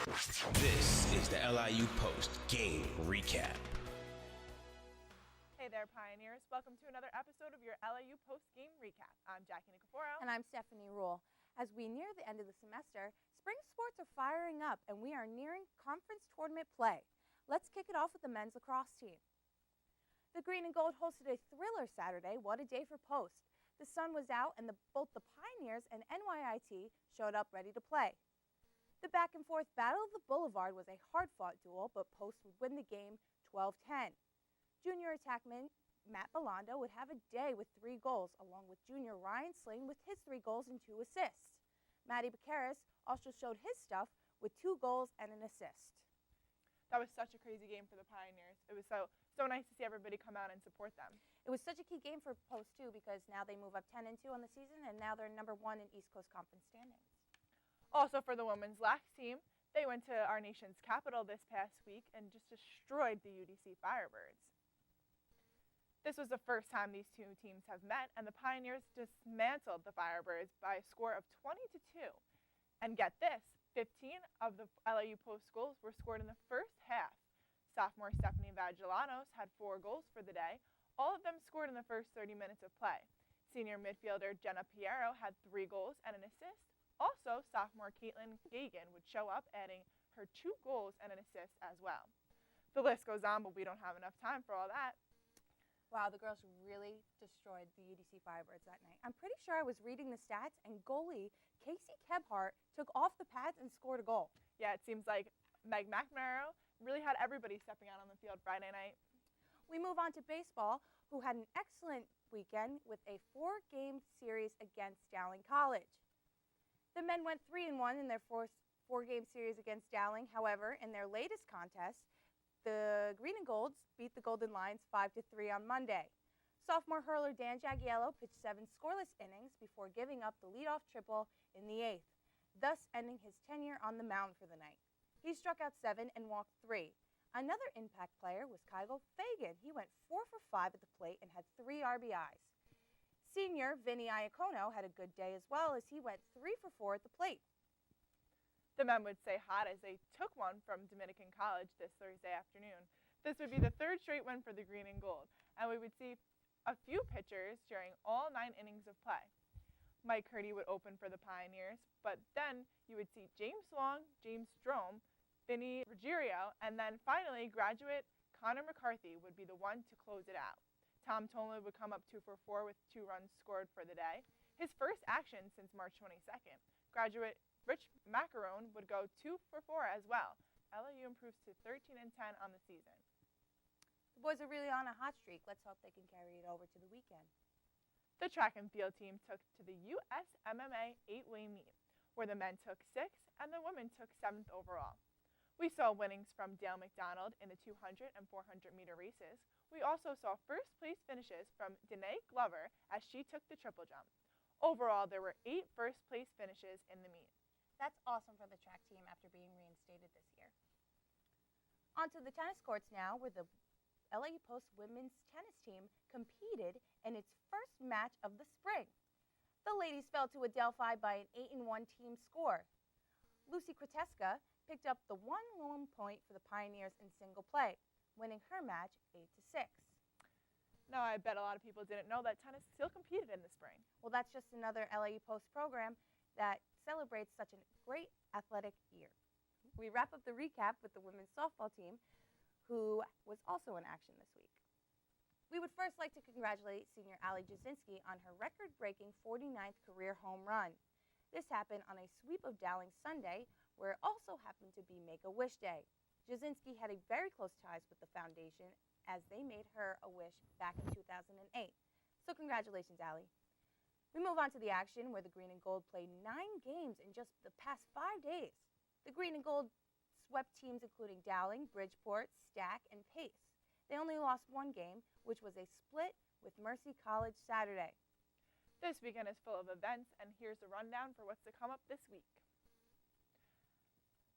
This is the LIU Post Game Recap. Hey there, Pioneers. Welcome to another episode of your LIU Post Game Recap. I'm Jackie Nicoforo. And I'm Stephanie Rule. As we near the end of the semester, spring sports are firing up and we are nearing conference tournament play. Let's kick it off with the men's lacrosse team. The Green and Gold hosted a thriller Saturday. What a day for Post. The sun was out and both the Pioneers and NYIT showed up ready to play. The back-and-forth Battle of the Boulevard was a hard-fought duel, but Post would win the game 12-10. Junior attackman Matt Bellondo would have a day with 3 goals, along with junior Ryan Sling with his 3 goals and 2 assists. Matty Baccaris also showed his stuff with 2 goals and an assist. That was such a crazy game for the Pioneers. It was so nice to see everybody come out and support them. It was such a key game for Post, too, because now they move up 10-2 on the season, and now they're number 1 in East Coast Conference standings. Also for the women's lax team, they went to our nation's capital this past week and just destroyed the UDC Firebirds. This was the first time these two teams have met, and the Pioneers dismantled the Firebirds by a score of 20-2. And get this, 15 of the LIU Post goals were scored in the first half. Sophomore Stephanie Vagillanos had 4 goals for the day. All of them scored in the first 30 minutes of play. Senior midfielder Jenna Piero had 3 goals and an assist. Also, sophomore Caitlin Gagan would show up, adding her 2 goals and an assist as well. The list goes on, but we don't have enough time for all that. Wow, the girls really destroyed the UDC Firebirds that night. I'm pretty sure I was reading the stats, and goalie Casey Kebhart took off the pads and scored a goal. Yeah, it seems like Meg McNamara really had everybody stepping out on the field Friday night. We move on to baseball, who had an excellent weekend with a 4-game series against Dowling College. The men went 3-1 in their 4-game series against Dowling. However, in their latest contest, the Green and Golds beat the Golden Lions 5-3 on Monday. Sophomore hurler Dan Jagiello pitched 7 scoreless innings before giving up the leadoff triple in the 8th, thus ending his tenure on the mound for the night. He struck out 7 and walked 3. Another impact player was Kygo Fagan. He went 4 for 5 at the plate and had 3 RBIs. Senior Vinny Iacono had a good day as well as he went 3 for 4 at the plate. The men would say hot as they took one from Dominican College this Thursday afternoon. This would be the 3rd straight win for the Green and Gold, and we would see a few pitchers during all 9 innings of play. Mike Curdy would open for the Pioneers, but then you would see James Long, James Drome, Vinny Ruggiero, and then finally graduate Connor McCarthy would be the one to close it out. Tom Tolan would come up 2 for 4 with 2 runs scored for the day. His first action since March 22nd. Graduate Rich Macaron would go 2 for 4 as well. LIU improves to 13-10 on the season. The boys are really on a hot streak. Let's hope they can carry it over to the weekend. The track and field team took to the USMMA 8-way meet, where the men took 6th and the women took 7th overall. We saw winnings from Dale McDonald in the 200 and 400-meter races. We also saw first-place finishes from Danae Glover as she took the triple jump. Overall, there were 8 first-place finishes in the meet. That's awesome for the track team after being reinstated this year. On to the tennis courts now, where the LIU Post women's tennis team competed in its first match of the spring. The ladies fell to Adelphi by an 8-1 team score. Lucy Krateska picked up the 1 lone point for the Pioneers in single play, winning her match 8-6. Now, I bet a lot of people didn't know that tennis still competed in the spring. Well, that's just another LIU Post program that celebrates such a great athletic year. We wrap up the recap with the women's softball team, who was also in action this week. We would first like to congratulate senior Allie Jasinski on her record-breaking 49th career home run. This happened on a sweep of Dowling Sunday, where it also happened to be Make-A-Wish Day. Jasinski had a very close ties with the foundation as they made her a wish back in 2008. So congratulations, Allie. We move on to the action where the Green and Gold played 9 games in just the past 5 days. The Green and Gold swept teams including Dowling, Bridgeport, Stack, and Pace. They only lost 1 game, which was a split with Mercy College Saturday. This weekend is full of events, and here's a rundown for what's to come up this week.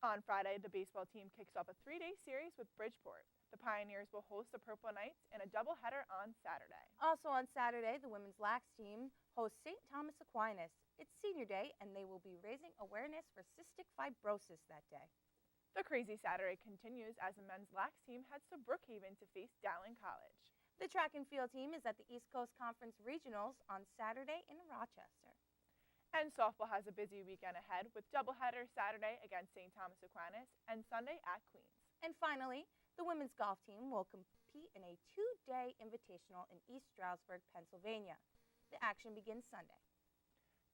On Friday, the baseball team kicks off a 3-day series with Bridgeport. The Pioneers will host the Purple Knights in a doubleheader on Saturday. Also on Saturday, the women's lax team hosts St. Thomas Aquinas. It's senior day, and they will be raising awareness for cystic fibrosis that day. The crazy Saturday continues as the men's lax team heads to Brookhaven to face Dowling College. The track and field team is at the East Coast Conference Regionals on Saturday in Rochester. And softball has a busy weekend ahead with doubleheaders Saturday against St. Thomas Aquinas and Sunday at Queens. And finally, the women's golf team will compete in a 2-day invitational in East Stroudsburg, Pennsylvania. The action begins Sunday.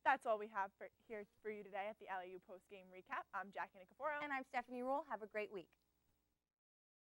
That's all we have here for you today at the LIU Post Game Recap. I'm Jackie Nicoforo. And I'm Stephanie Rule. Have a great week.